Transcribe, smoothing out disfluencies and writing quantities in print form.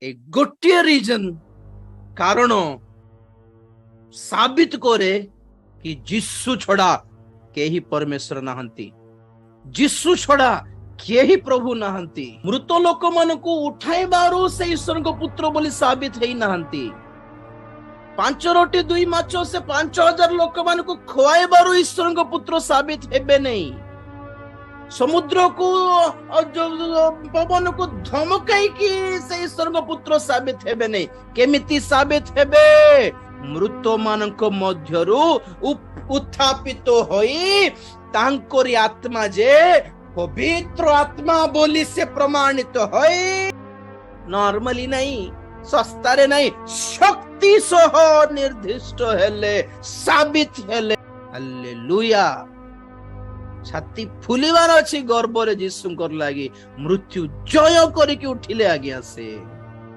ए गोटे रीजन कारण साबित करे कि जिसु छड़ा केही परमेश्वर नहंती, जिसु छड़ा केही प्रभु नहंती। मृत लोक मन को उठाइबारु से ईश्वर को पुत्र बोली साबित हेई नहंती। 5 रोटी 2 माछ से 5000 लोक मान को खुआइबारु ईश्वर को पुत्र साबित हेबे नहीं। समुद्र को पवन को धमकाई कि से ईश्वर को पुत्र साबित हेबे नहीं। केमिति साबित हेबे? मृत मानक मध्यरु उत्थापित होई तांकोरी आत्मा जे पवित्र आत्मा बोली से प्रमाणित होई। नॉर्मली नहीं, सस्तारे नहीं, शक्ति सह निर्दिष्ट हेले, साबित हेले। हालेलुया। छाती फुलिबार अछि गर्भ रे जीसुंकर लागि मृत्यु जय करिके उठिले आज्ञा से।